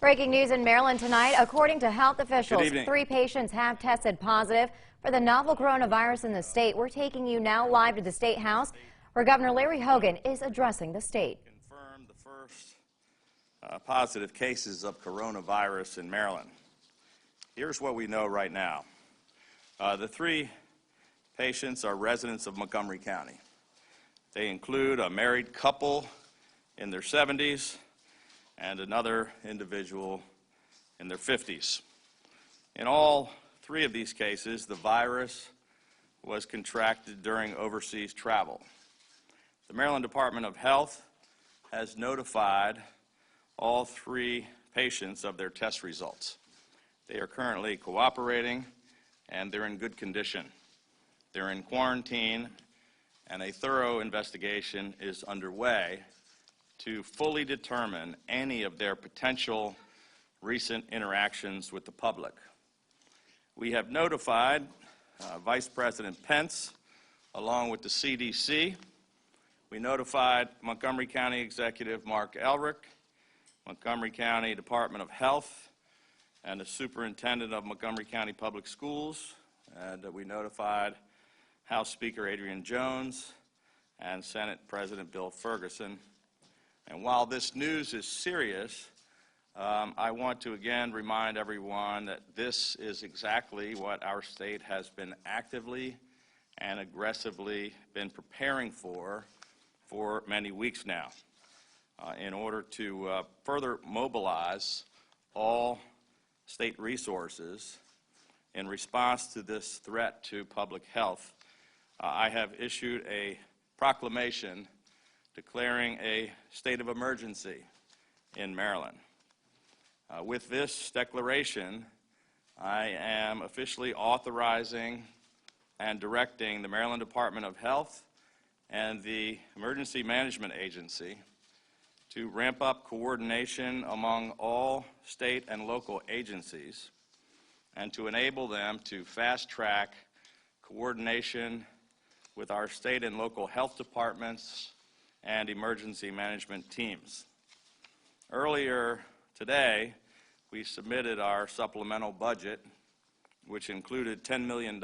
Breaking news in Maryland tonight. According to health officials, 3 patients have tested positive for the novel coronavirus in the state. We're taking you now live to the State House, where Governor Larry Hogan is addressing the state. Confirmed the first positive cases of coronavirus in Maryland. Here's what we know right now. The 3 patients are residents of Montgomery County. They include a married couple in their 70s and another individual in their 50s. In all 3 of these cases, the virus was contracted during overseas travel. The Maryland Department of Health has notified all 3 patients of their test results. They are currently cooperating and they're in good condition. They're in quarantine and a thorough investigation is underway to fully determine any of their potential recent interactions with the public. We have notified Vice President Pence along with the CDC. We notified Montgomery County Executive Mark Elrick, Montgomery County Department of Health, and the Superintendent of Montgomery County Public Schools, and we notified House Speaker Adrian Jones and Senate President Bill Ferguson. And while this news is serious, I want to again remind everyone that this is exactly what our state has been actively and aggressively been preparing for many weeks now in order to further mobilize all state resources in response to this threat to public health. I have issued a proclamation declaring a state of emergency in Maryland. With this declaration, I am officially authorizing and directing the Maryland Department of Health and the Emergency Management Agency to ramp up coordination among all state and local agencies and to enable them to fast-track coordination with our state and local health departments and emergency management teams. Earlier today, we submitted our supplemental budget, which included $10 million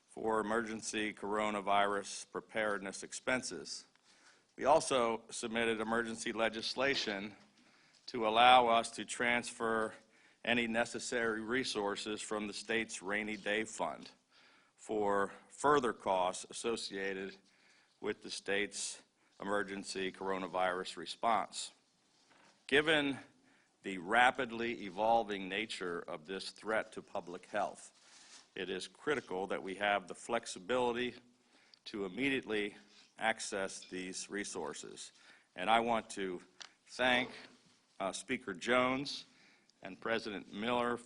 for emergency coronavirus preparedness expenses. We also submitted emergency legislation to allow us to transfer any necessary resources from the state's rainy day fund for further costs associated with the state's emergency coronavirus response. Given the rapidly evolving nature of this threat to public health, it is critical that we have the flexibility to immediately access these resources. And I want to thank Speaker Jones and President Miller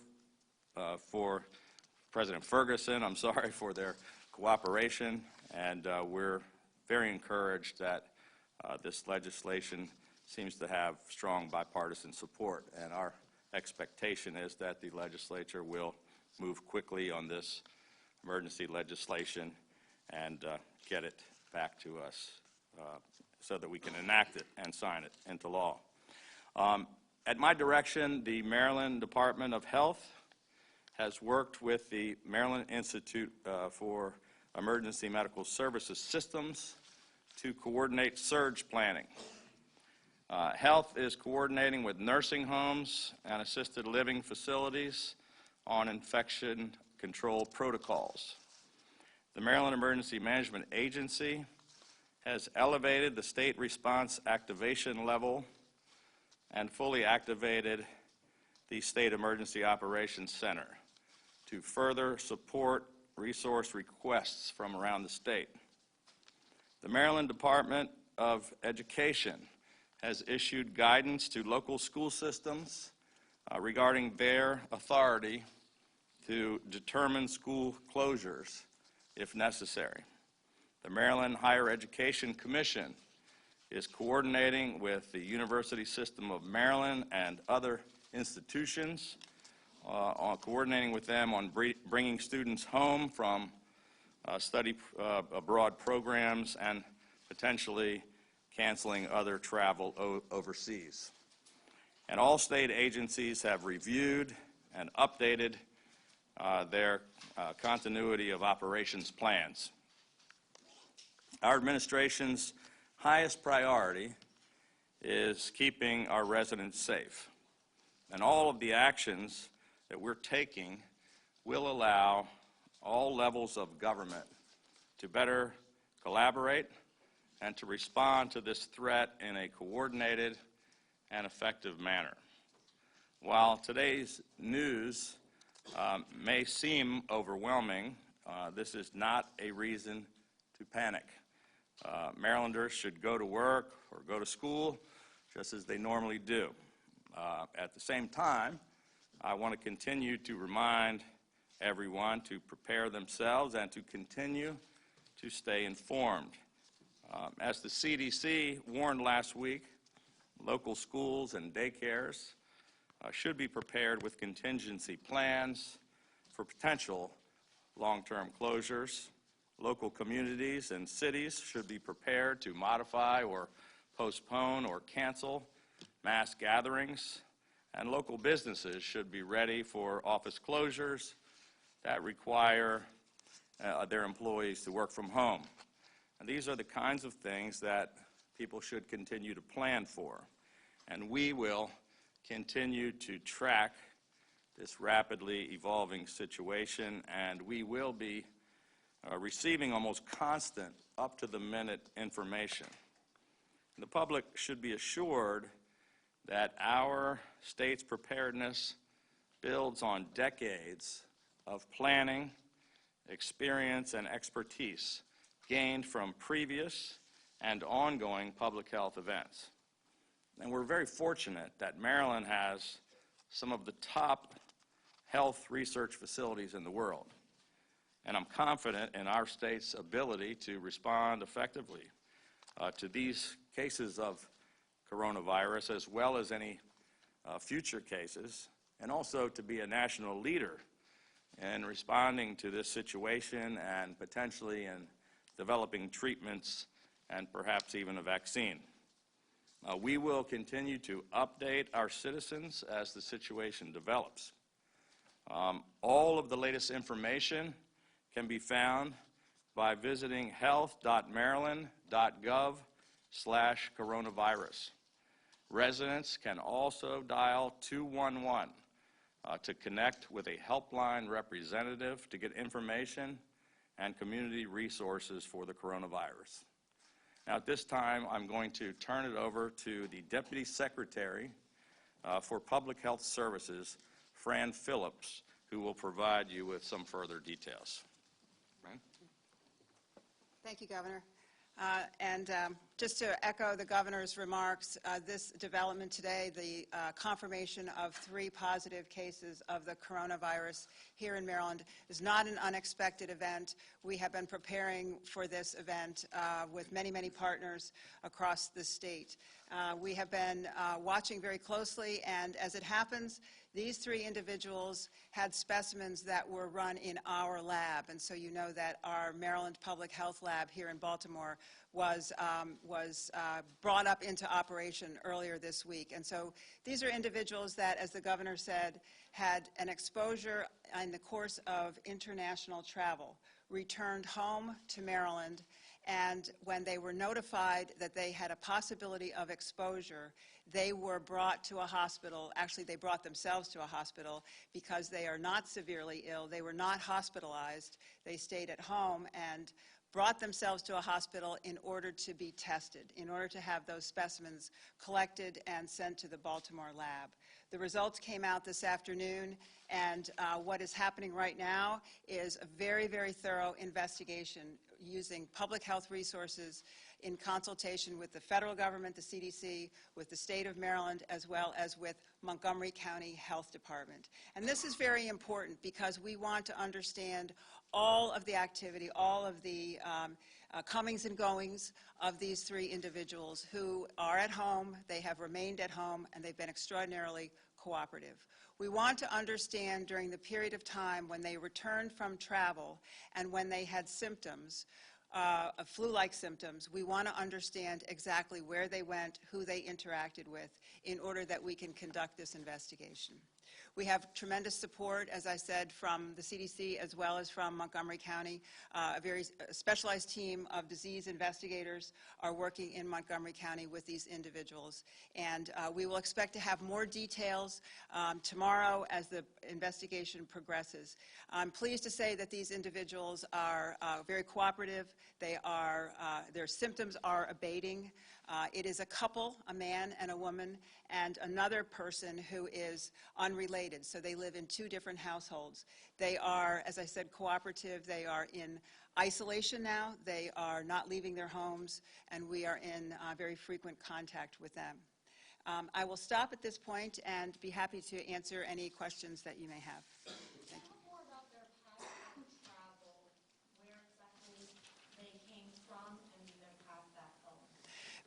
President Ferguson, for their cooperation, and we're very encouraged that this legislation seems to have strong bipartisan support, and our expectation is that the legislature will move quickly on this emergency legislation and get it back to us so that we can enact it and sign it into law. At my direction, the Maryland Department of Health has worked with the Maryland Institute for Emergency Medical Services Systems to coordinate surge planning. Health is coordinating with nursing homes and assisted living facilities on infection control protocols. The Maryland Emergency Management Agency has elevated the state response activation level and fully activated the State Emergency Operations Center to further support resource requests from around the state. The Maryland Department of Education has issued guidance to local school systems regarding their authority to determine school closures if necessary. The Maryland Higher Education Commission is coordinating with the University System of Maryland and other institutions, coordinating with them on bringing students home from study abroad programs and potentially canceling other travel overseas. And all state agencies have reviewed and updated their continuity of operations plans. Our administration's highest priority is keeping our residents safe. And all of the actions that we're taking will allow all levels of government to better collaborate and to respond to this threat in a coordinated and effective manner. While today's news may seem overwhelming, this is not a reason to panic. Marylanders should go to work or go to school just as they normally do. At the same time, I want to continue to remind everyone to prepare themselves and to continue to stay informed. As the CDC warned last week, local schools and daycares should be prepared with contingency plans for potential long-term closures. Local communities and cities should be prepared to modify or postpone or cancel mass gatherings, and local businesses should be ready for office closures that require their employees to work from home. And these are the kinds of things that people should continue to plan for. And we will continue to track this rapidly evolving situation, and we will be receiving almost constant, up-to-the-minute information. The public should be assured that our state's preparedness builds on decades of planning, experience, and expertise gained from previous and ongoing public health events. And we're very fortunate that Maryland has some of the top health research facilities in the world. And I'm confident in our state's ability to respond effectively to these cases of coronavirus, as well as any future cases, and also to be a national leader in responding to this situation and potentially in developing treatments and perhaps even a vaccine. We will continue to update our citizens as the situation develops. All of the latest information can be found by visiting health.maryland.gov/coronavirus. Residents can also dial 211 to connect with a helpline representative to get information and community resources for the coronavirus. Now, at this time, I'm going to turn it over to the Deputy Secretary for Public Health Services, Fran Phillips, who will provide you with some further details. Fran? Thank you, Governor. Just to echo the Governor's remarks, this development today, the confirmation of 3 positive cases of the coronavirus here in Maryland, is not an unexpected event. We have been preparing for this event with many, many partners across the state. We have been watching very closely, and as it happens, these 3 individuals had specimens that were run in our lab, and so you know that our Maryland Public Health Lab here in Baltimore was brought up into operation earlier this week. And so these are individuals that, as the Governor said, had an exposure in the course of international travel, returned home to Maryland, and when they were notified that they had a possibility of exposure, they were brought to a hospital. Actually, they brought themselves to a hospital because they are not severely ill. They were not hospitalized. They stayed at home and brought themselves to a hospital in order to be tested, in order to have those specimens collected and sent to the Baltimore lab. The results came out this afternoon, and what is happening right now is a very, very thorough investigation using public health resources in consultation with the federal government, the CDC, with the state of Maryland, as well as with Montgomery County Health Department. And this is very important because we want to understand all of the activity, all of the comings and goings of these 3 individuals who are at home, they have remained at home, and they've been extraordinarily cooperative. We want to understand during the period of time when they returned from travel and when they had symptoms, flu-like symptoms, we want to understand exactly where they went, who they interacted with, in order that we can conduct this investigation. We have tremendous support, as I said, from the CDC as well as from Montgomery County. A very specialized team of disease investigators are working in Montgomery County with these individuals. And we will expect to have more details tomorrow as the investigation progresses. I'm pleased to say that these individuals are very cooperative. Their symptoms are abating. It is a couple, a man and a woman, and another person who is unrelated. So they live in two different households. They are, as I said, cooperative. They are in isolation now. They are not leaving their homes, and we are in very frequent contact with them. I will stop at this point and be happy to answer any questions that you may have. Thank you. More about their past travel, where exactly they came from, and their path back home.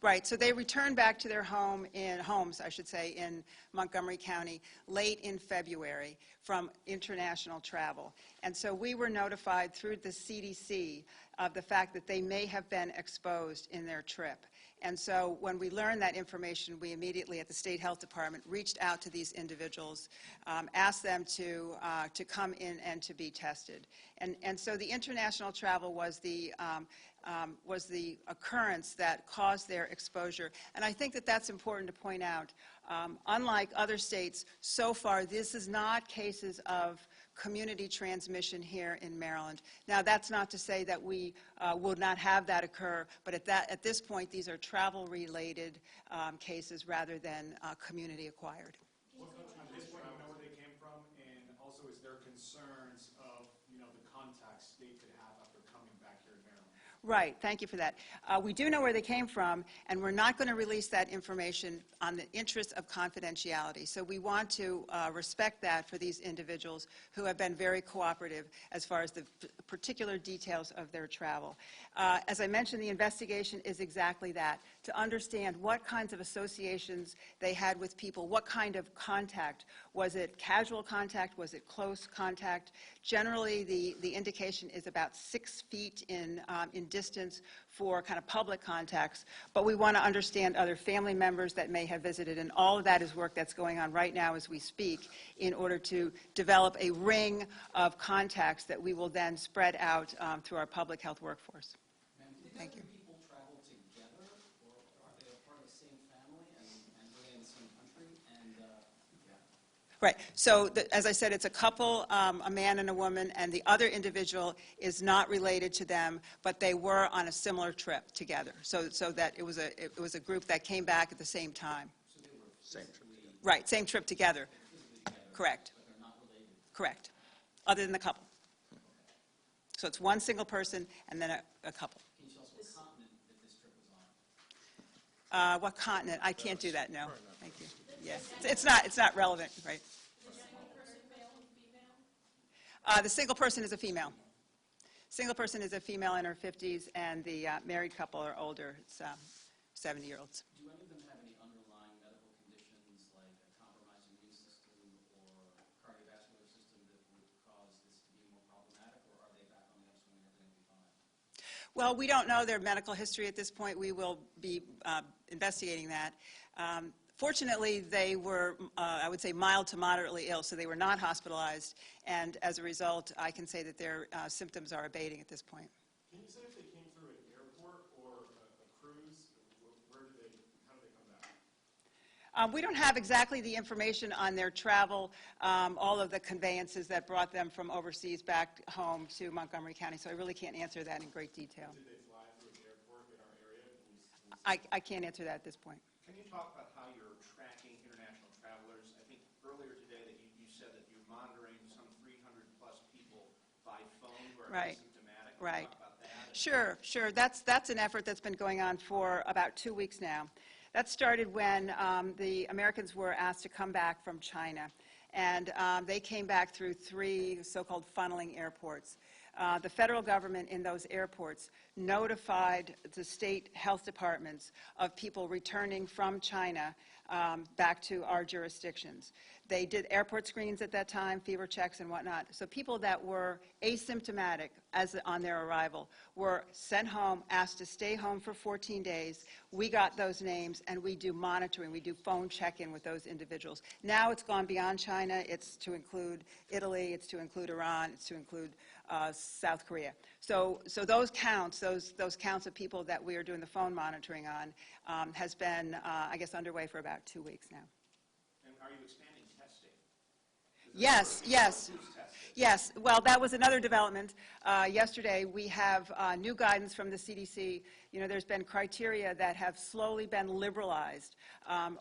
Right, so they returned back to their homes, I should say, in Montgomery County late in February from international travel. And so we were notified through the CDC of the fact that they may have been exposed in their trip. And so when we learned that information, we immediately at the State Health Department reached out to these individuals, asked them to come in and to be tested. And so the international travel was the occurrence that caused their exposure. And I think that that's important to point out. Unlike other states, so far this is not cases of community transmission here in Maryland. Now, that's not to say that we will not have that occur, but at this point, these are travel-related cases rather than community-acquired. At this point, you know where they came from, and also is there concerns of, the contacts they could have after coming back here in Maryland? Right, thank you for that. We do know where they came from, and we're not going to release that information on the interest of confidentiality. So we want to respect that for these individuals who have been very cooperative as far as the particular details of their travel. As I mentioned, the investigation is exactly that, to understand what kinds of associations they had with people, what kind of contact. Was it casual contact? Was it close contact? Generally, the indication is about 6 feet in distance for kind of public contacts, but we want to understand other family members that may have visited, and all of that is work that's going on right now as we speak in order to develop a ring of contacts that we will then spread out through our public health workforce. Thank you. Do people travel together, or are they a part of the same family and were they in the same country? Right. So, as I said, it's a couple, a man and a woman, and the other individual is not related to them, but they were on a similar trip together. So that it was a group that came back at the same time. So they were Same trip together. Right. Same trip together. Correct. but they're not related. Correct. Other than the couple. So it's one single person and then a couple. Can you tell us what continent that this trip was on? What continent? I can't do that. No. Thank you. Yeah. It's not relevant, right? The single person, male and female? The single person is a female. Single person is a female in her 50s, and the married couple are older. It's 70-year-olds. Do any of them have any underlying medical conditions like a compromised immune system or cardiovascular system that would cause this to be more problematic, or are they back on the upswing and everything will be fine? Well, we don't know their medical history at this point. We will be investigating that. Fortunately, they were, I would say, mild to moderately ill, so they were not hospitalized, and as a result, I can say that their symptoms are abating at this point. Can you say if they came through an airport or a cruise? How did they come back? We don't have exactly the information on their travel, all of the conveyances that brought them from overseas back home to Montgomery County, so I really can't answer that in great detail. Did they fly through an airport in our area? I can't answer that at this point. Can you talk about how you're tracking international travelers? I think earlier today that you said that you're monitoring some 300-plus people by phone who are Right. asymptomatic. Right. Can you talk about that? Sure. That's an effort that's been going on for about 2 weeks now. That started when the Americans were asked to come back from China, and they came back through 3 so-called funneling airports. The federal government in those airports notified the state health departments of people returning from China back to our jurisdictions. They did airport screenings at that time, fever checks and whatnot. So people that were asymptomatic, on their arrival were sent home, asked to stay home for 14 days. We got those names, and we do monitoring. We do phone check-in with those individuals. Now it's gone beyond China. It's to include Italy. It's to include Iran. It's to include South Korea. So those counts, those counts of people that we are doing the phone monitoring on, has been, I guess, underway for about 2 weeks now. And are you expanding testing? Yes, yes. Yes, well, that was another development. Yesterday, we have new guidance from the CDC. You know, there's been criteria that have slowly been liberalized,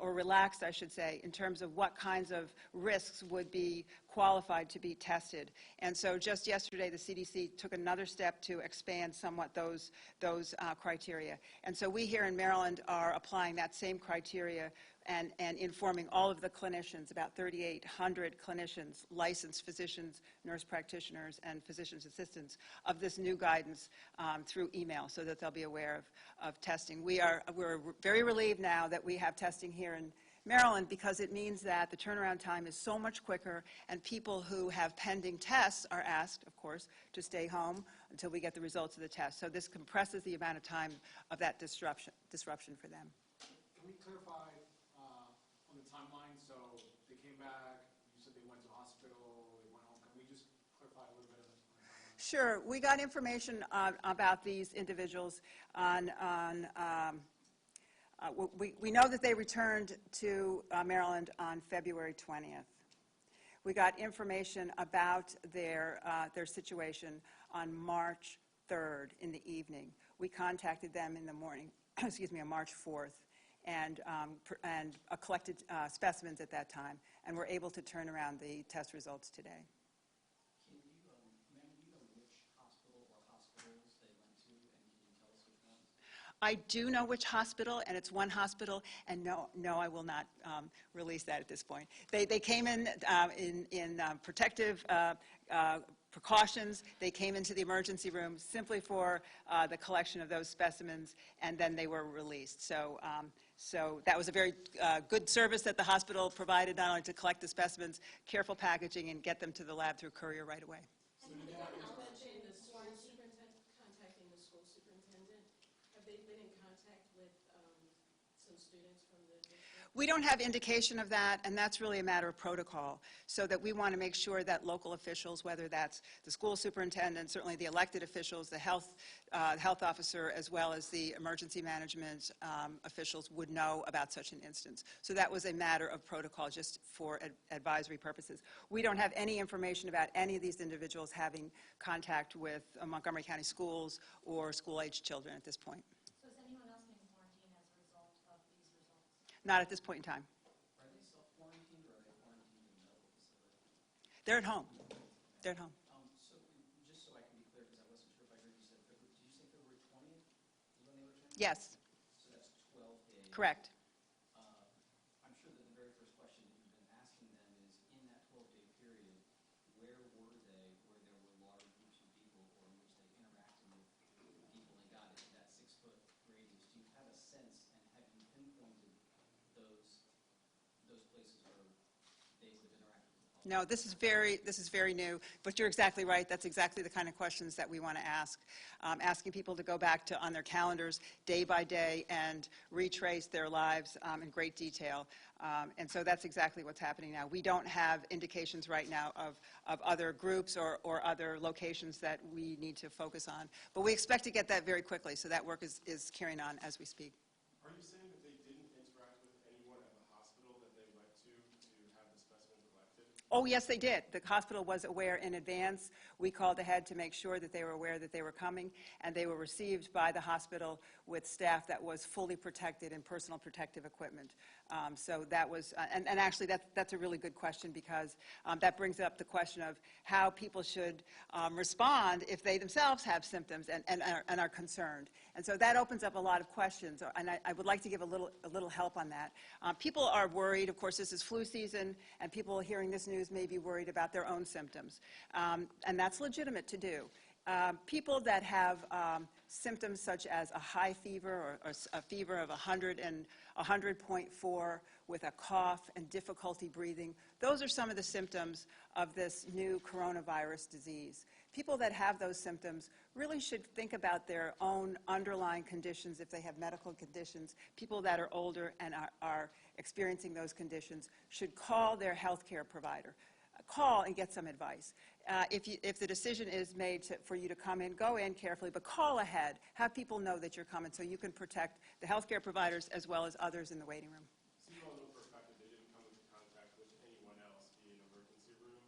or relaxed, I should say, in terms of what kinds of risks would be qualified to be tested. And so just yesterday, the CDC took another step to expand somewhat those criteria. And so we here in Maryland are applying that same criteria and informing all of the clinicians, about 3,800 clinicians, licensed physicians, nurse practitioners, and physician's assistants, of this new guidance through email, so that they'll be aware of testing. We're very relieved now that we have testing here in Maryland, because it means that the turnaround time is so much quicker, and people who have pending tests are asked, of course, to stay home until we get the results of the test. So this compresses the amount of time of that disruption for them. Can we clarify on the timeline? So they came back, you said they went to hospital, they went home. Can we just clarify a little bit on the timeline? Sure. We got information about these individuals we know that they returned to Maryland on February 20th. We got information about their situation on March 3rd in the evening. We contacted them in the morning, excuse me, on March 4th, and collected specimens at that time, and were able to turn around the test results today. Can you, ma'am, do you know which hospital or hospitals they went to, and can you tell us which ones? I do know which hospital, and it's one hospital, and no, I will not release that at this point. They came in protective precautions. They came into the emergency room simply for the collection of those specimens, and then they were released. So that was a very good service that the hospital provided, not only to collect the specimens, careful packaging, and get them to the lab through courier right away. And you mentioned the school superintendent, contacting the school superintendent. Have they been in contact with some students from the district? We don't have indication of that, and that's really a matter of protocol, so that we want to make sure that local officials, whether that's the school superintendent, certainly the elected officials, the health officer, as well as the emergency management officials, would know about such an instance. So that was a matter of protocol, just for advisory purposes. We don't have any information about any of these individuals having contact with Montgomery County schools or school-aged children at this point. So is anyone else being quarantined as a result of these results? Not at this point in time. Are they self-quarantined, or are they quarantined in the medical facility? They're at home. They're at home. So just so I can be clear, because I wasn't sure if I heard you say February, did you say February 20th is when they returned? Yes, So that's 12 days. correct. I'm sure that the very first question that you've been asking them is, in that 12-day period, where were they, where there were large groups of people, or in which they interacted with people and got into that 6-foot radius? Do you have a sense, and have you pinpointed those places where they would have interacted with the public? No, this is very new, but you're exactly right. That's exactly the kind of questions that we want to ask. Asking people to go back on their calendars day by day and retrace their lives in great detail. And so that's exactly what's happening now. We don't have indications right now of other groups or other locations that we need to focus on. But we expect to get that very quickly, so that work is carrying on as we speak. Are you saying that they didn't interact with anyone at the hospital that they went to have the specimen collected? Oh, yes, they did. The hospital was aware in advance. We called ahead to make sure that they were aware that they were coming, and they were received by the hospital with staff that was fully protected in personal protective equipment. So that was, and actually that's a really good question, because that brings up the question of how people should respond if they themselves have symptoms and are concerned. And so that opens up a lot of questions, and I would like to give a little help on that. People are worried. Of course, this is flu season, and people hearing this news may be worried about their own symptoms, and that's legitimate to do. People that have symptoms such as a high fever or a fever of 100 and 100.4 with a cough and difficulty breathing, those are some of the symptoms of this new coronavirus disease. People that have those symptoms really should think about their own underlying conditions if they have medical conditions. People that are older and are experiencing those conditions should call their health care provider. Call and get some advice. If the decision is made for you to come in, go in carefully, but call ahead. Have people know that you're coming so you can protect the healthcare providers as well as others in the waiting room. So you all know for a fact that they didn't come into contact with anyone else via an emergency room?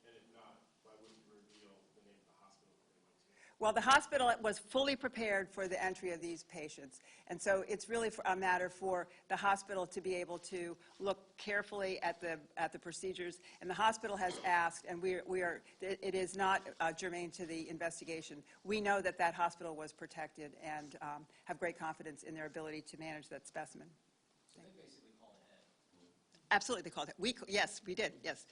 And if not, why wouldn't you reveal the name of the hospital that they went to? Well, the hospital was fully prepared for the entry of these patients. And so it's really a matter for the hospital to be able to look carefully at the procedures. And the hospital has asked, and it is not germane to the investigation. We know that that hospital was protected and have great confidence in their ability to manage that specimen. So they basically called ahead. Absolutely, they called it. Yes, we did, yes.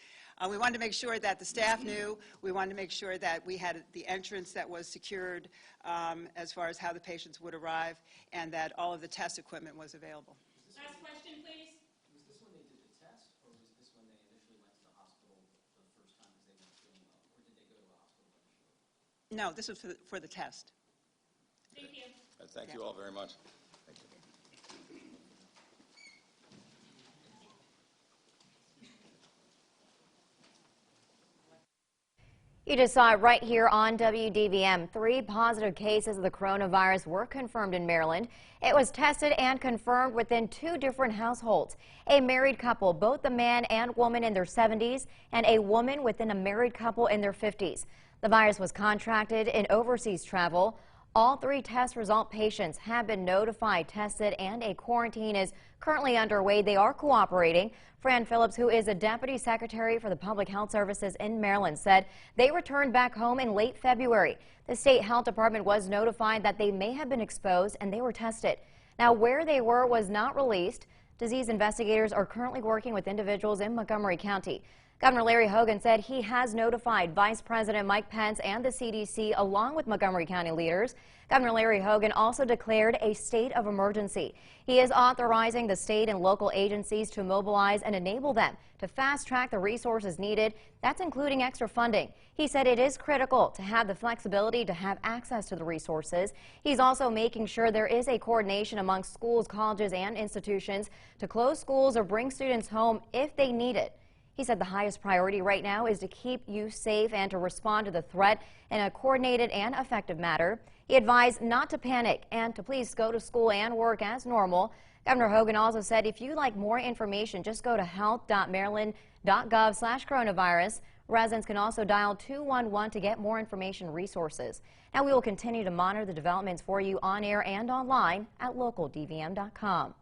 We wanted to make sure that the staff knew. We wanted to make sure that we had the entrance that was secured as far as how the patients would arrive and that all of the test equipment was available. Last question, please. Was this when they did the test, or was this when they initially went to the hospital for the first time because they weren't feeling well? Or did they go to the hospital initially? No, this was for the test. Thank you. Thank you all very much. You just saw it right here on WDVM. 3 positive cases of the coronavirus were confirmed in Maryland. It was tested and confirmed within 2 different households. A married couple, both the man and woman in their 70s, and a woman within a married couple in their 50s. The virus was contracted in overseas travel. All 3 test result patients have been notified, tested, and a quarantine is currently underway. They are cooperating. Fran Phillips, who is a deputy secretary for the Public Health Services in Maryland, said they returned back home in late February. The state health department was notified that they may have been exposed and they were tested. Now, where they were was not released. Disease investigators are currently working with individuals in Montgomery County. Governor Larry Hogan said he has notified Vice President Mike Pence and the CDC along with Montgomery County leaders. Governor Larry Hogan also declared a state of emergency. He is authorizing the state and local agencies to mobilize and enable them to fast-track the resources needed. That's including extra funding. He said it is critical to have the flexibility to have access to the resources. He's also making sure there is a coordination among schools, colleges, and institutions to close schools or bring students home if they need it. He said the highest priority right now is to keep you safe and to respond to the threat in a coordinated and effective manner. He advised not to panic and to please go to school and work as normal. Governor Hogan also said if you'd like more information, just go to health.maryland.gov/coronavirus. Residents can also dial 211 to get more information resources. Now we will continue to monitor the developments for you on air and online at localdvm.com.